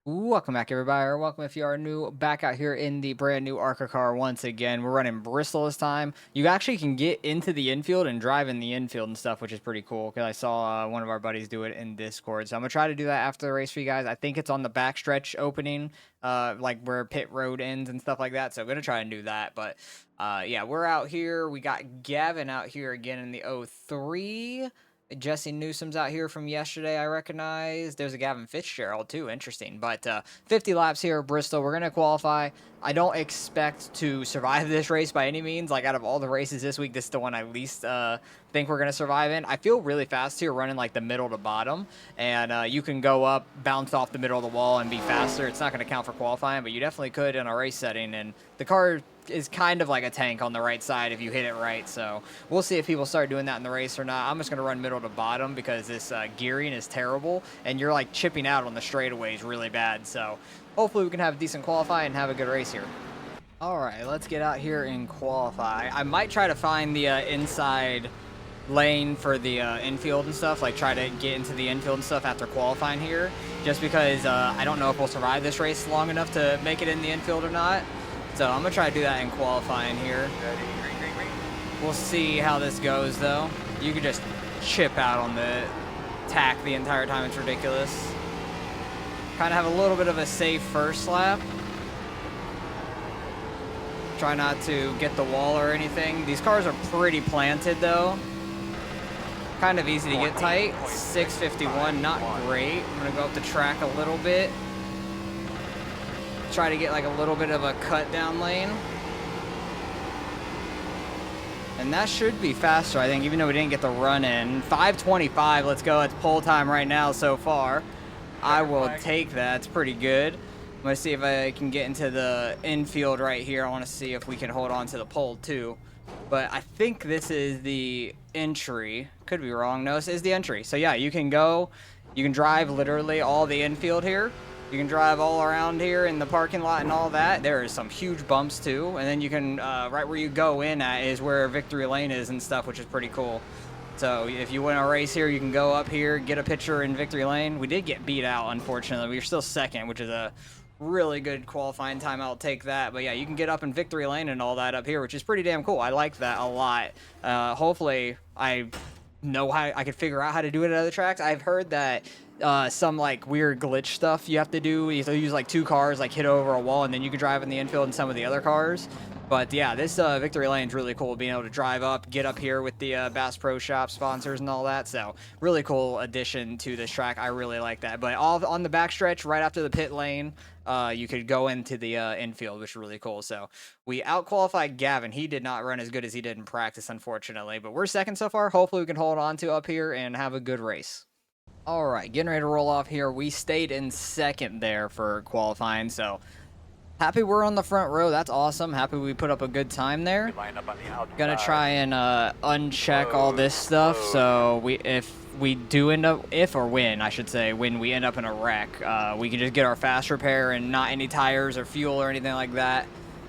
Welcome back, everybody, or welcome if you are new back out here in the brand new Arca car once again. We're running Bristol this time. You actually can get into the infield and drive in the infield and stuff, which is pretty cool because I saw one of our buddies do it in Discord. So I'm going to try to do that after the race for you guys. I think it's on the backstretch opening, like where pit road ends and stuff like that. So I'm going to try and do that. But yeah, we're out here. We got Gavin out here again in the 03. Jesse Newsom's out here from yesterday, I recognize. There's a Gavin Fitzgerald, too. Interesting. But 50 laps here at Bristol. We're going to qualify. I don't expect to survive this race by any means. Like, out of all the races this week, this is the one I least think we're going to survive in. I feel really fast here running, like, the middle to bottom. And you can go up, bounce off the middle of the wall, and be faster. It's not going to count for qualifying, but you definitely could in a race setting. And the car is kind of like a tank on the right side if you hit it right. So we'll see if people start doing that in the race or not. I'm just going to run middle to bottom because this gearing is terrible, and you're like chipping out on the straightaways really bad. So hopefully we can have a decent qualify and have a good race here. All right, let's get out here and qualify. I might try to find the inside lane for the infield and stuff, like try to get into the infield and stuff after qualifying here, just because I don't know if we'll survive this race long enough to make it in the infield or not. So I'm going to try to do that in qualifying here. We'll see how this goes, though. You can just chip out on the tack the entire time. It's ridiculous. Kind of have a little bit of a safe first lap. Try not to get the wall or anything. These cars are pretty planted, though. Kind of easy to get tight. 651, not great. I'm going to go up the track a little bit. Try to get like a little bit of a cut down lane. And that should be faster, I think, even though we didn't get the run in. 5:25, let's go. It's pole time right now so far. I will take that. It's pretty good. I'm going to see if I can get into the infield right here. I want to see if we can hold on to the pole too. But I think this is the entry. Could be wrong. No, this is the entry. So yeah, you can go, you can drive literally all the infield here. You can drive all around here in the parking lot and all that. There is some huge bumps too. And then you can, right where you go in at is where victory lane is and stuff, which is pretty cool. So if you win a race here, you can go up here, get a picture in victory lane. We did get beat out, unfortunately. We were still second, which is a really good qualifying time. I'll take that. But yeah, you can get up in victory lane and all that up here, which is pretty damn cool. I like that a lot. Hopefully I know how I could figure out how to do it at other tracks. I've heard that some like weird glitch stuff you have to do. You have to use like two cars, like hit over a wall, and then you can drive in the infield in some of the other cars. But yeah, this victory lane is really cool, being able to drive up, get up here with the Bass Pro Shop sponsors and all that. So really cool addition to this track. I really like that. But all on the backstretch, right after the pit lane, you could go into the infield, which is really cool. So we out-qualified Gavin. He did not run as good as he did in practice, unfortunately. But we're second so far. Hopefully we can hold on to up here and have a good race. All right, getting ready to roll off here. We stayed in second there for qualifying, so happy we're on the front row. That's awesome. Happy we put up a good time there. Gonna try and uncheck all this stuff, so if we do end up, when we end up in a wreck, we can just get our fast repair and not any tires or fuel or anything like that,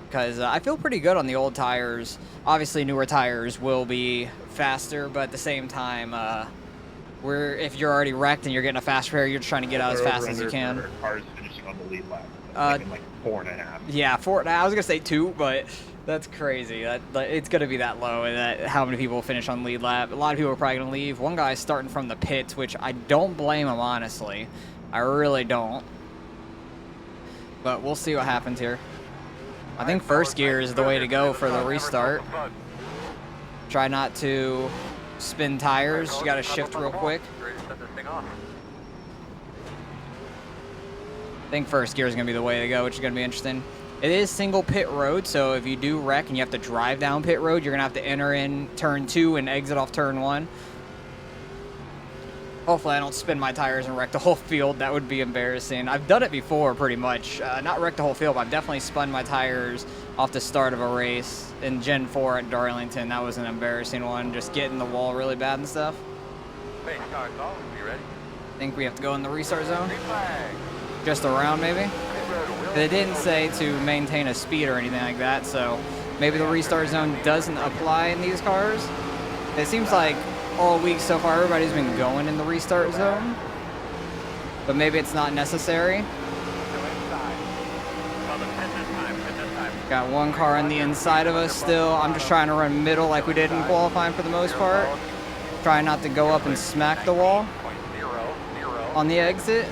because I feel pretty good on the old tires. Obviously, newer tires will be faster, but at the same time, if you're already wrecked and you're getting a fast repair, you're just trying to get out as fast as you can. Cars finishing on the lead lap. Like 4.5. Yeah, 4. I was gonna say 2, but that's crazy. It's gonna be that low, and that how many people finish on lead lap. A lot of people are probably gonna leave. One guy's starting from the pits, which I don't blame him, honestly. I really don't. But we'll see what happens here. I think first gear is the way to go for the restart. Try not to spin tires. You gotta shift real quick. I think first gear is going to be the way to go, which is going to be interesting. It is single pit road, so if you do wreck and you have to drive down pit road, you're going to have to enter in turn 2 and exit off turn 1. Hopefully I don't spin my tires and wreck the whole field. That would be embarrassing. I've done it before, pretty much. Not wrecked the whole field, but I've definitely spun my tires off the start of a race in Gen 4 at Darlington. That was an embarrassing one, just getting the wall really bad and stuff. Hey, car call. You ready? I think we have to go in the restart zone. Just around, maybe? They didn't say to maintain a speed or anything like that, so maybe the restart zone doesn't apply in these cars. It seems like all week so far everybody's been going in the restart zone, but maybe it's not necessary. Got one car on the inside of us still. I'm just trying to run middle like we did in qualifying for the most part. Trying not to go up and smack the wall on the exit.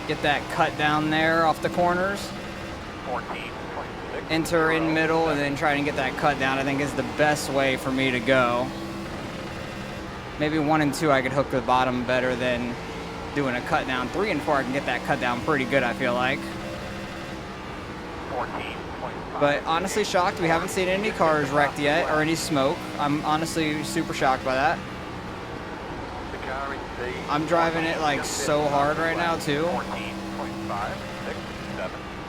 Get that cut down there off the corners. Enter in middle and then try and get that cut down, I think is the best way for me to go. Maybe 1 and 2 I could hook the bottom better than doing a cut down. 3 and 4 I can get that cut down pretty good, I feel like. But honestly shocked we haven't seen any cars wrecked yet or any smoke. I'm honestly super shocked by that. I'm driving it like so hard right now too.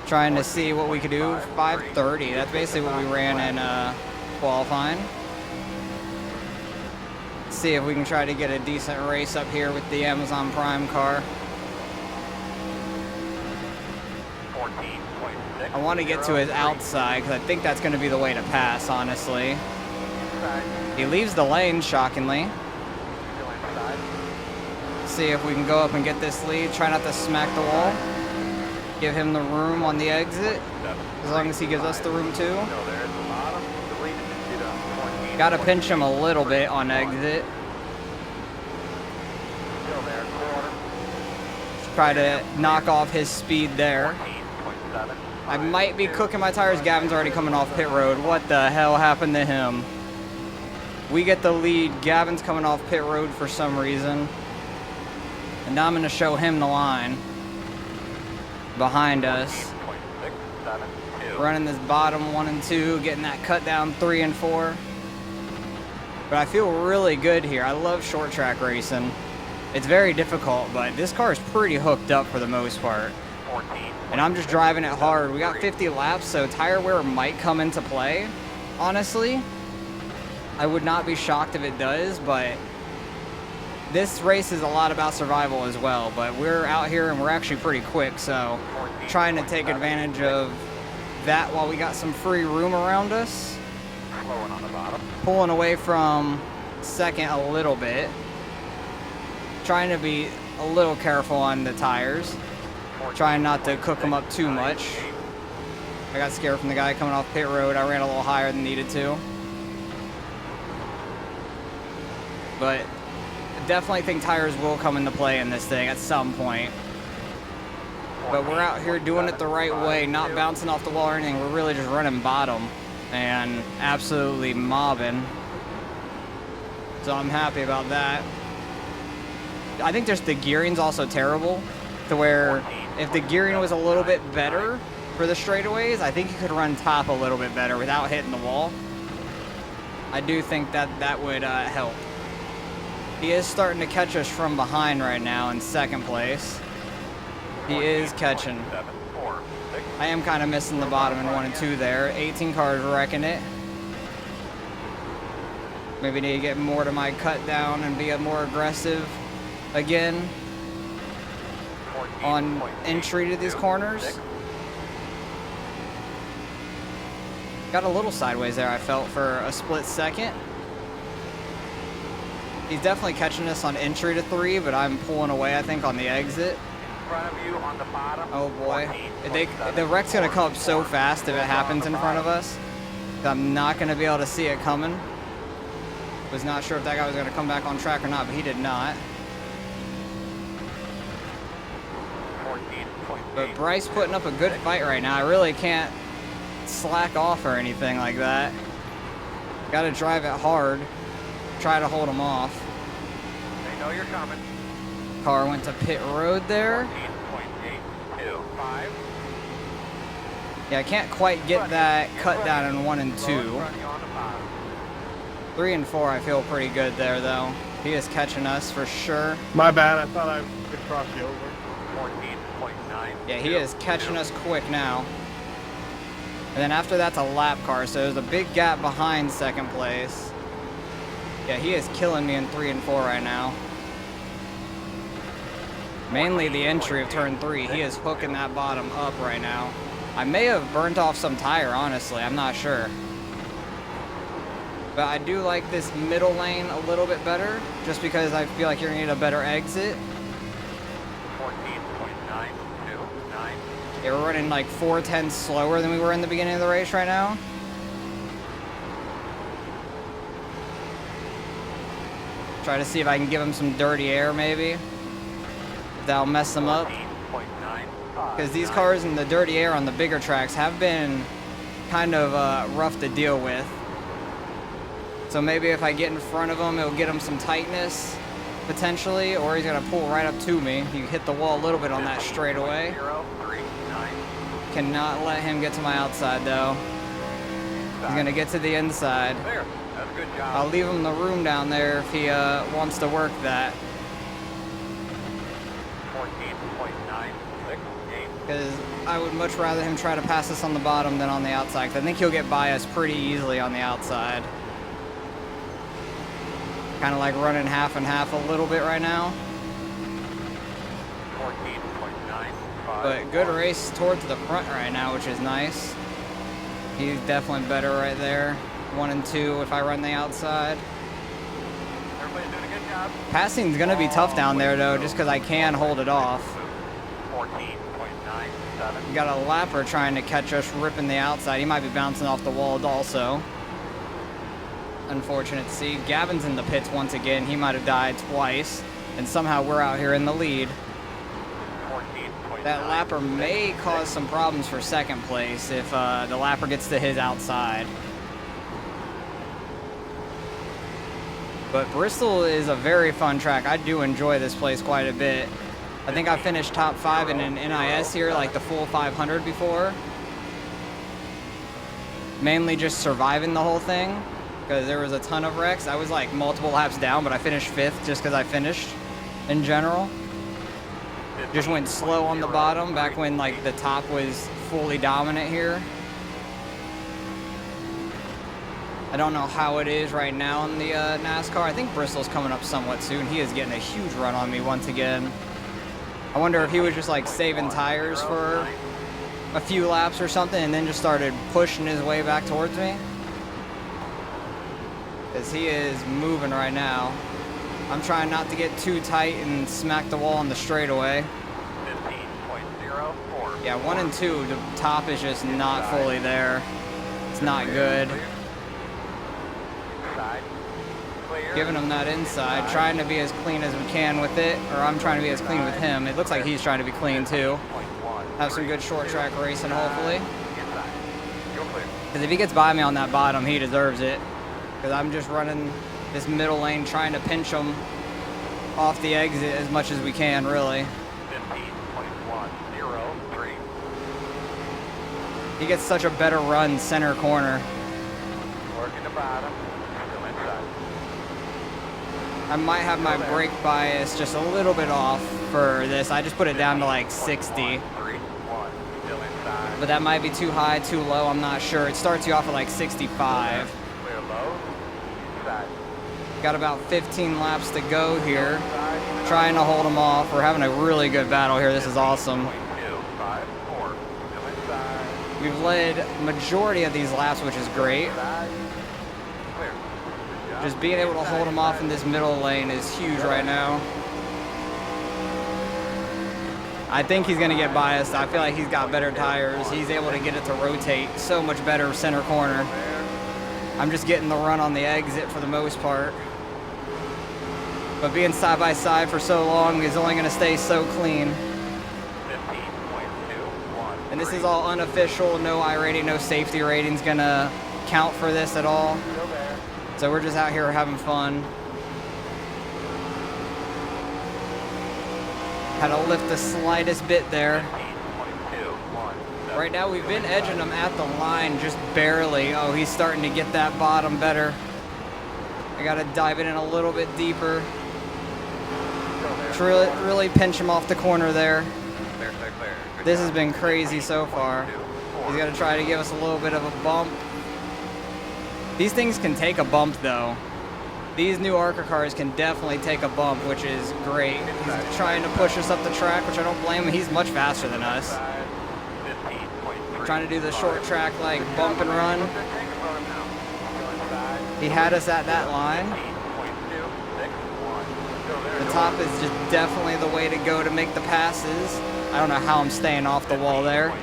Trying to see what we could do. 530, that's basically what we ran in qualifying. See if we can try to get a decent race up here with the Amazon Prime car. I want to get to his outside because I think that's going to be the way to pass, honestly. He leaves the lane, shockingly. See if we can go up and get this lead. Try not to smack the wall. Give him the room on the exit, as long as he gives us the room too. Got to pinch him a little bit on exit. Try to knock off his speed there. I might be cooking my tires. Gavin's already coming off pit road. What the hell happened to him? We get the lead. Gavin's coming off pit road for some reason. And now I'm going to show him the line behind us. Running this bottom 1 and 2, getting that cut down 3 and 4. But I feel really good here. I love short track racing. It's very difficult, but this car is pretty hooked up for the most part. And I'm just driving it hard. We got 50 laps, so tire wear might come into play. Honestly, I would not be shocked if it does, but this race is a lot about survival as well. But we're out here and we're actually pretty quick, so trying to take advantage of that while we got some free room around us. Pulling away from second a little bit. Trying to be a little careful on the tires. Trying not to cook them up too much. I got scared from the guy coming off pit road. I ran a little higher than needed to. But definitely think tires will come into play in this thing at some point. But we're out here doing it the right way, not bouncing off the wall or anything. We're really just running bottom and absolutely mobbing. So I'm happy about that. I think just the gearing's also terrible, to where if the gearing was a little bit better for the straightaways, I think you could run top a little bit better without hitting the wall. I do think that would help. He is starting to catch us from behind right now in second place. He is catching. I am kind of missing the bottom in 1 and 2 there. 18 cars wrecking it. Maybe need to get more to my cut down and be more aggressive again on entry to these corners. Got a little sideways there, I felt, for a split second. He's definitely catching us on entry to 3, but I'm pulling away, I think, on the exit. Oh boy. The wreck's going to come up so fast if it happens in front of us. I'm not going to be able to see it coming. Was not sure if that guy was going to come back on track or not, but he did not. But Bryce putting up a good fight right now. I really can't slack off or anything like that. Got to drive it hard. Try to hold him off. They know you're coming. Car went to pit road there. 14.825. Yeah, I can't quite get that cut down in 1 and 2. 3 and 4 I feel pretty good there though. He is catching us for sure. My bad, I thought I could cross you over. 14.9. Yeah, he is catching us quick now. And then after that's a lap car, so there's a big gap behind second place. Yeah, he is killing me in 3 and 4 right now. Mainly the entry of turn 3. He is hooking that bottom up right now. I may have burnt off some tire, honestly. I'm not sure. But I do like this middle lane a little bit better, just because I feel like you're going to get a better exit. 14.929. Yeah, we're running like 4/10 slower than we were in the beginning of the race right now. Try to see if I can give him some dirty air, maybe. If that'll mess them up. Because these cars in the dirty air on the bigger tracks have been kind of rough to deal with. So maybe if I get in front of him, it'll get him some tightness, potentially, or he's gonna pull right up to me. He hit the wall a little bit on that straightaway. Cannot let him get to my outside, though. He's gonna get to the inside. There. That's a good job. I'll leave him the room down there if he wants to work that. 14.968. Because I would much rather him try to pass us on the bottom than on the outside. 'Cause I think he'll get by us pretty easily on the outside. Kind of like running half and half a little bit right now. 14.955. But good race towards the front right now, which is nice. He's definitely better right there. 1 and 2 if I run the outside. Everybody's doing a good job. Passing's going to be tough down there, though, just because I can hold it off. 14.97. We got a lapper trying to catch us ripping the outside. He might be bouncing off the wall also. Unfortunate to see. Gavin's in the pits once again. He might have died twice. And somehow we're out here in the lead. 14.9. That lapper may cause some problems for second place if the lapper gets to his outside. But Bristol is a very fun track. I do enjoy this place quite a bit. I think I finished top 5 in an NIS here, like the full 500 before. Mainly just surviving the whole thing, because there was a ton of wrecks. I was like multiple laps down, but I finished 5th just because I finished in general. Just went slow on the bottom back when like the top was fully dominant here. I don't know how it is right now in the NASCAR. I think Bristol's coming up somewhat soon. He is getting a huge run on me once again. I wonder if he was just like saving tires for a few laps or something and then just started pushing his way back towards me. Because he is moving right now. I'm trying not to get too tight and smack the wall on the straightaway. 15.04. Yeah, 1 and 2, the top is just not fully there. It's not good. Giving him that inside, trying to be as clean as we can with it, or I'm trying to be as clean with him. It looks like he's trying to be clean too. Have some good short track racing, hopefully. Because if he gets by me on that bottom, he deserves it. Because I'm just running this middle lane, trying to pinch him off the exit as much as we can, really. 15.103. He gets such a better run center corner. Working the bottom. Still inside. I might have my brake bias just a little bit off for this. I just put it down to like 60. 3-1. Still inside. But that might be too high, too low, I'm not sure. It starts you off at like 65. Clear low. Inside. Got about 15 laps to go here. Trying to hold him off. We're having a really good battle here. This is awesome. 2.54. Still inside. We've led majority of these laps, which is great. Clear. Just being able to hold him off in this middle lane is huge right now. I think he's going to get biased. I feel like he's got better tires. He's able to get it to rotate so much better center corner. I'm just getting the run on the exit for the most part. But being side by side for so long is only going to stay so clean. 15.21. And this is all unofficial, no I rating, no safety ratings going to count for this at all. So we're just out here having fun. Had to lift the slightest bit there. 15.21. Right now we've been edging him at the line just barely. Oh, he's starting to get that bottom better. I gotta dive it in a little bit deeper. To really pinch him off the corner there. This has been crazy so far. He's gotta try to give us a little bit of a bump. These things can take a bump though. These new Arca cars can definitely take a bump, which is great. He's trying to push us up the track, which I don't blame him. He's much faster than us. Trying to do the short track like bump and run. He had us at that line. The top is just definitely the way to go to make the passes. I don't know how I'm staying off the wall there.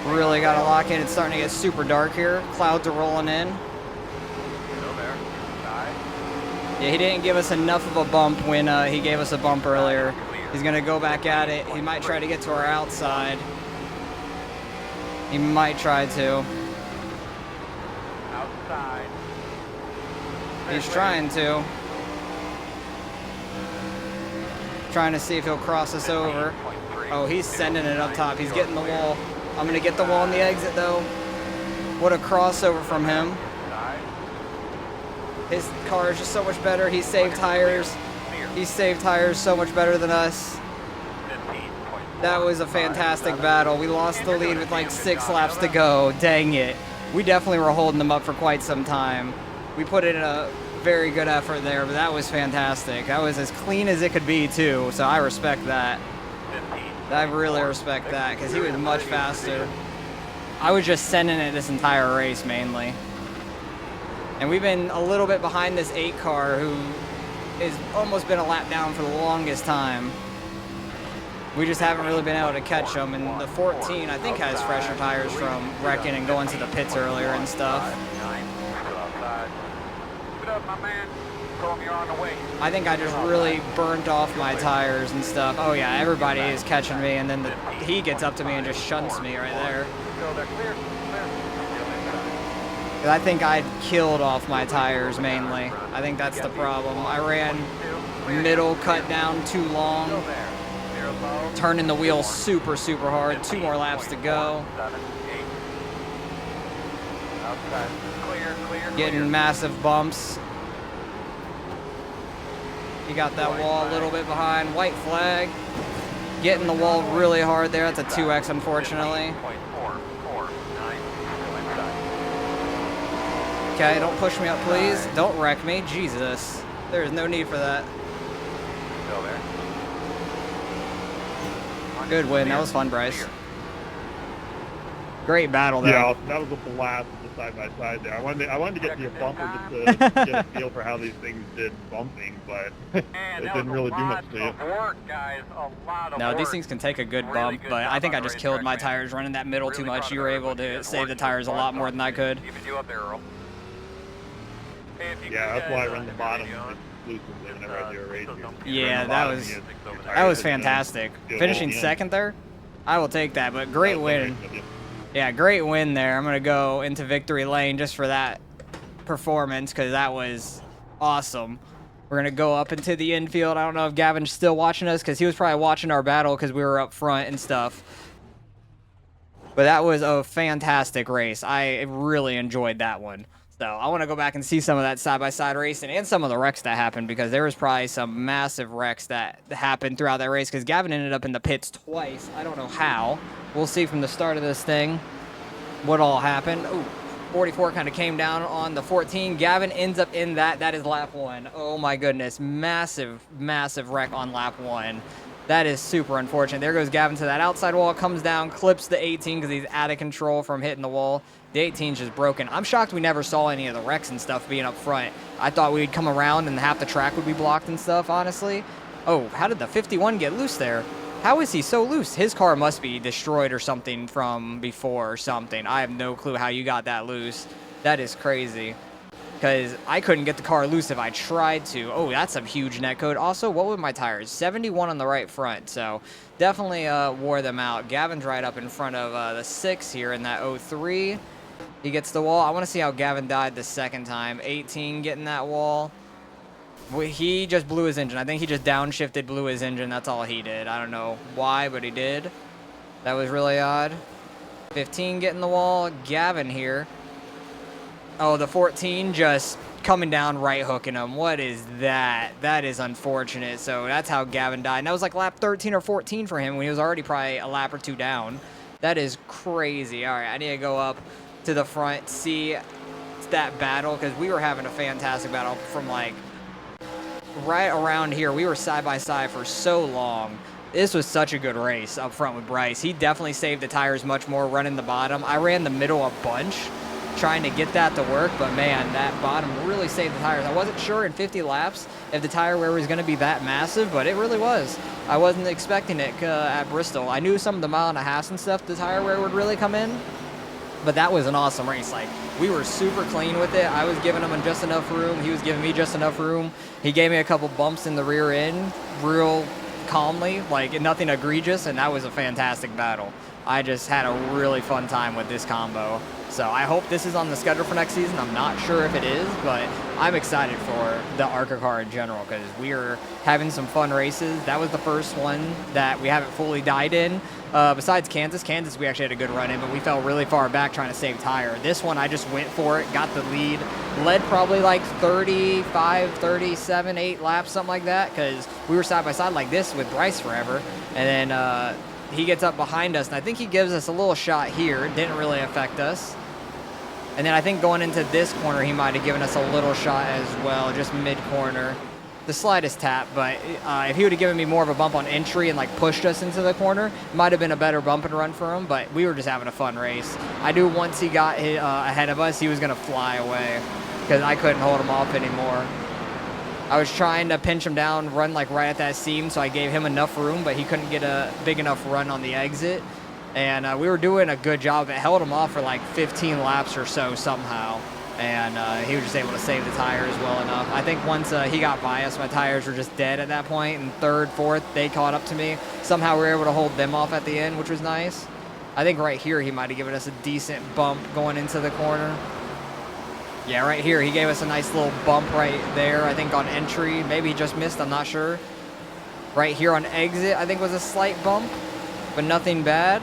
Really got to lock in. It's starting to get super dark here. Clouds are rolling in. Yeah, he didn't give us enough of a bump when he gave us a bump earlier. He's going to go back at it. He might try to get to our outside. He might try to. Outside. He's trying to. Trying to see if he'll cross us over. Oh, he's sending it up top. He's getting the wall. I'm going to get the wall on the exit, though. What a crossover from him. His car is just so much better. He saved tires. He saved tires so much better than us. That was a fantastic battle. We lost the lead with like 6 laps to go. Dang it. We definitely were holding them up for quite some time. We put in a very good effort there, but that was fantastic. That was as clean as it could be, too, so I respect that. I really respect that, because he was much faster. I was just sending it this entire race, mainly. And we've been a little bit behind this 8 car, who has almost been a lap down for the longest time. We just haven't really been able to catch them, and the 14, I think, has fresher tires from wrecking and going to the pits earlier and stuff. I think I just really burnt off my tires and stuff. Oh yeah, everybody is catching me, and then he gets up to me and just shunts me right there. I think I killed off my tires mainly. I think that's the problem. I ran middle, cut down too long, turning the wheel super, super hard. 2 more laps to go. Getting massive bumps. He got that wall a little bit behind. White flag. Getting the wall really hard there. That's a 2X, unfortunately. Okay, don't push me up, please. Don't wreck me. Jesus. There's no need for that. Good win. That was fun, Bryce. Great battle, though. Yeah, that was a blast with the side-by-side there. I wanted to get to a bumper just to get a feel for how these things did bumping, but it didn't really do much to you. No, these things can take a good bump, but I think I just killed my tires running that middle too much. You were able to save the tires a lot more than I could. Yeah, that's why I run the bottom exclusively whenever I do a race. Yeah, that was fantastic. Finishing second there, I will take that, but great win. Yeah, great win there. I'm going to go into victory lane just for that performance, because that was awesome. We're going to go up into the infield. I don't know if Gavin's still watching us, because he was probably watching our battle because we were up front and stuff. But that was a fantastic race. I really enjoyed that one. So I want to go back and see some of that side-by-side racing and some of the wrecks that happened, because there was probably some massive wrecks that happened throughout that race, because Gavin ended up in the pits twice. I don't know how. We'll see from the start of this thing what all happened. Ooh, 44 kind of came down on the 14. Gavin ends up in that. That is lap 1. Oh, my goodness. Massive, massive wreck on lap 1. That is super unfortunate. There goes Gavin to that outside wall, comes down, clips the 18 because he's out of control from hitting the wall. The 18's just broken. I'm shocked we never saw any of the wrecks and stuff being up front. I thought we'd come around and half the track would be blocked and stuff, honestly. Oh, how did the 51 get loose there? How is he so loose? His car must be destroyed or something from before or something. I have no clue how you got that loose. That is crazy. Because I couldn't get the car loose if I tried to. Oh, that's a huge net code. Also, what were my tires? 71 on the right front. So definitely wore them out. Gavin's right up in front of the 6 here in that 03. He gets the wall. I want to see how Gavin died the second time. 18 getting that wall. He just blew his engine. I think he just downshifted, blew his engine. That's all he did. I don't know why, but he did. That was really odd. 15 getting the wall. Gavin here. Oh, the 14 just coming down, right hooking him. What is that? That is unfortunate. So that's how Gavin died. And that was like lap 13 or 14 for him when he was already probably a lap or 2 down. That is crazy. All right, I need to go up to the front, see that battle, because we were having a fantastic battle from like right around here. We were side by side for so long. This was such a good race up front with Bryce. He definitely saved the tires much more running the bottom. I ran the middle a bunch, trying to get that to work, but man, that bottom really saved the tires. I wasn't sure in 50 laps if the tire wear was going to be that massive, but it really was. I wasn't expecting it at Bristol. I knew some of the mile and a half and stuff, the tire wear would really come in, but that was an awesome race. Like, we were super clean with it. I was giving him just enough room. He was giving me just enough room. He gave me a couple bumps in the rear end real calmly, like nothing egregious, and that was a fantastic battle. I just had a really fun time with this combo. So I hope this is on the schedule for next season. I'm not sure if it is, but I'm excited for the Arca car in general because we are having some fun races. That was the first one that we haven't fully died in. Besides Kansas, we actually had a good run in, but we fell really far back trying to save tire. This one, I just went for it, got the lead, led probably like 35, 37, 8 laps, something like that, because we were side by side like this with Bryce forever. And then he gets up behind us, and I think he gives us a little shot here. It didn't really affect us. And then I think going into this corner, he might have given us a little shot as well, just mid-corner. The slightest tap, but if he would have given me more of a bump on entry and like pushed us into the corner, it might have been a better bump and run for him, but we were just having a fun race. I knew once he got ahead of us, he was going to fly away because I couldn't hold him off anymore. I was trying to pinch him down, run like right at that seam, so I gave him enough room, but he couldn't get a big enough run on the exit. And we were doing a good job. It held him off for like 15 laps or so somehow. And he was just able to save the tires well enough. I think once he got by us, my tires were just dead at that point. And third, fourth, they caught up to me. Somehow we were able to hold them off at the end, which was nice. I think right here he might have given us a decent bump going into the corner. Yeah, right here he gave us a nice little bump right there, I think on entry. Maybe he just missed, I'm not sure. Right here on exit, I think was a slight bump, but nothing bad.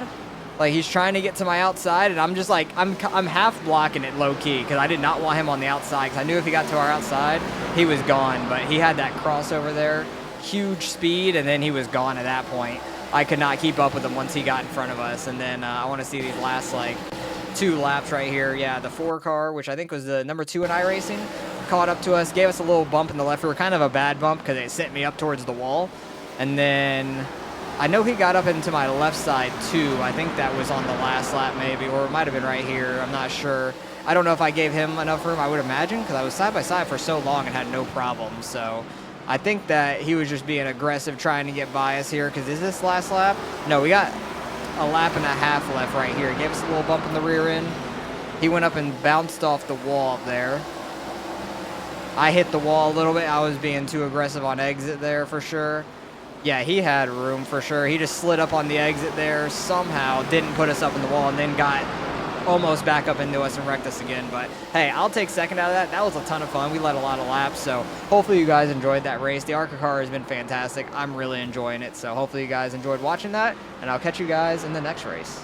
Like, he's trying to get to my outside, and I'm just like, I'm half blocking it low-key because I did not want him on the outside because I knew if he got to our outside, he was gone. But he had that crossover there, huge speed, and then he was gone at that point. I could not keep up with him once he got in front of us. And then I want to see these last, like, 2 laps right here. Yeah, the 4 car, which I think was the number 2 in iRacing, caught up to us, gave us a little bump in the left rear, kind of a bad bump because it sent me up towards the wall. And then I know he got up into my left side too. I think that was on the last lap maybe, or it might have been right here. I'm not sure. I don't know if I gave him enough room, I would imagine, because I was side by side for so long and had no problems. So I think that he was just being aggressive trying to get by us here, because is this last lap? No, we got a lap and a half left right here. He gave us a little bump in the rear end. He went up and bounced off the wall up there. I hit the wall a little bit. I was being too aggressive on exit there for sure. Yeah, he had room for sure. He just slid up on the exit there somehow, didn't put us up in the wall, and then got almost back up into us and wrecked us again. But hey, I'll take second out of that. That was a ton of fun. We led a lot of laps, so hopefully you guys enjoyed that race. The Arca car has been fantastic. I'm really enjoying it, so hopefully you guys enjoyed watching that, and I'll catch you guys in the next race.